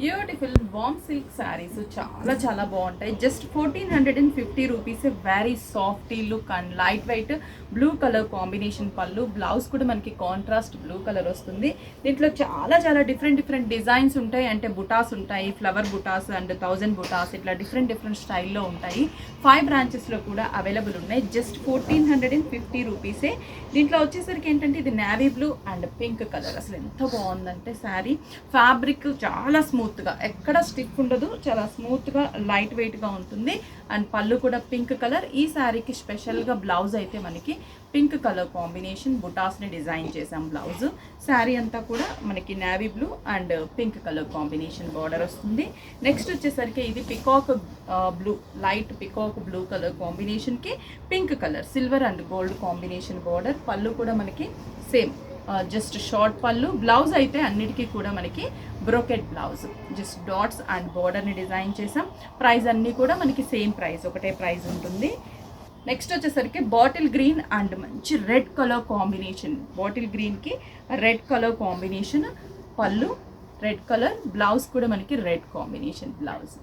Beautiful వామ్ silk saris చాలా చాలా బాగుంటాయి. Just 1450 rupees. Very softy look and light weight blue colour combination పళ్ళు. Blouse కూడా మనకి కాంట్రాస్ట్ బ్లూ కలర్ వస్తుంది. దీంట్లో చాలా చాలా డిఫరెంట్ డిజైన్స్ ఉంటాయి. అంటే బుటాస్ ఉంటాయి, ఫ్లవర్ బుటాస్ అండ్ 1000 బుటాస్, ఇట్లా డిఫరెంట్ స్టైల్లో ఉంటాయి. 5 బ్రాంచెస్లో కూడా అవైలబుల్ ఉన్నాయి. జస్ట్ 1450 రూపీసే. దీంట్లో వచ్చేసరికి ఏంటంటే ఇది navy blue and pink colour. అసలు ఎంత బాగుందంటే శారీ ఫ్యాబ్రిక్ చాలా స్మూత్గా, ఎక్కడ స్టిఫ్ ఉండదు, చాలా స్మూత్గా లైట్ వెయిట్గా ఉంటుంది. అండ్ పళ్ళు కూడా పింక్ కలర్. ఈ శారీకి స్పెషల్గా బ్లౌజ్ అయితే మనకి పింక్ కలర్ కాంబినేషన్ బుటాస్ని డిజైన్ చేసాం. బ్లౌజ్ శారీ అంతా కూడా మనకి navy blue and pink colour combination border వస్తుంది. నెక్స్ట్ వచ్చేసరికి ఇది peacock blue, light peacock blue colour కాంబినేషన్కి pink colour silver and gold combination border. పళ్ళు కూడా మనకి సేమ్ జస్ట్ షార్ట్ పళ్ళు. బ్లౌజ్ అయితే అన్నిటికీ కూడా మనకి brocade blouse, just dots and బోర్డర్ని డిజైన్ చేసాం. ప్రైస్ అన్నీ కూడా మనకి సేమ్ ప్రైస్, ఒకటే ప్రైస్ ఉంటుంది. నెక్స్ట్ వచ్చేసరికి బాటిల్ గ్రీన్ అండ్ మంచి రెడ్ కలర్ కాంబినేషన్. బాటిల్ గ్రీన్కి రెడ్ కలర్ కాంబినేషన్ పళ్ళు, రెడ్ కలర్ బ్లౌజ్ కూడా మనకి రెడ్ కాంబినేషన్ బ్లౌజ్,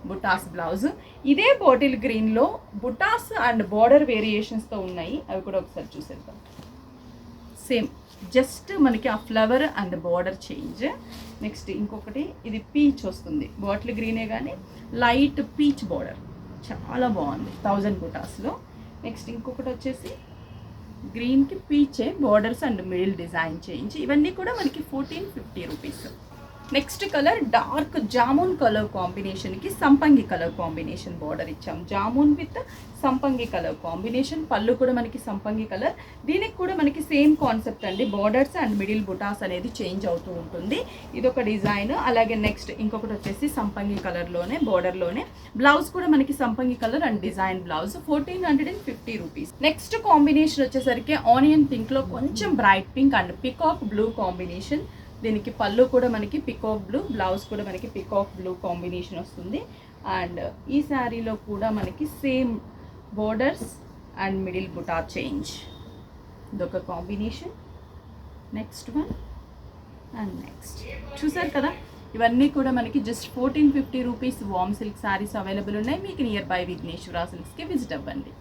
బుటాస్ బ్లౌజ్. ఇదే బాటిల్ గ్రీన్లో బుటాస్ అండ్ బార్డర్ వేరియేషన్స్తో ఉన్నాయి, అవి కూడా ఒకసారి చూసేద్దాం. సేమ్ జస్ట్ మనకి ఆ flower and border change. Next ఇంకొకటి ఇది పీచ్ వస్తుంది, బాటిల్ గ్రీనే కానీ లైట్ పీచ్ బార్డర్, చాలా బాగుంది 1000 బుటాస్లో. నెక్స్ట్ ఇంకొకటి వచ్చేసి గ్రీన్కి peach borders and middle design change. ఇవన్నీ కూడా మనకి 1450 rupees. Next colour dark jamun colour కాంబినేషన్కి సంపంగి కలర్ కాంబినేషన్ బార్డర్ ఇచ్చాం. జామున్ విత్ సంపంగి కలర్ కాంబినేషన్. పళ్ళు కూడా మనకి సంపంగి కలర్. దీనికి కూడా మనకి సేమ్ కాన్సెప్ట్ అండి, బార్డర్స్ అండ్ మిడిల్ బుటాస్ అనేది చేంజ్ అవుతూ ఉంటుంది. ఇదొక డిజైన్. అలాగే నెక్స్ట్ ఇంకొకటి వచ్చేసి సంపంగి కలర్లోనే బార్డర్లోనే బ్లౌజ్ కూడా మనకి సంపంగి colour and design blouse. 1450 rupees. Next combination వచ్చేసరికి ఆనియన్ పింక్లో కొంచెం bright pink and peacock blue combination. దీనికి పళ్ళు కూడా మనకి పికాక్ బ్లూ, బ్లౌజ్ కూడా మనకి పికాక్ బ్లూ కాంబినేషన్ వస్తుంది. అండ్ ఈ శారీలో కూడా మనకి సేమ్ బోర్డర్స్ అండ్ మిడిల్ బుటా చేంజ్. ఇదొక combination. Next one and next చూసారు కదా, ఇవన్నీ కూడా మనకి జస్ట్ 1450 రూపీస్ వామ్ సిల్క్ శారీస్ అవైలబుల్ ఉన్నాయి. మీకు నియర్ బై విఘ్నేశ్వర సిల్క్స్కి విజిట్ అవ్వండి.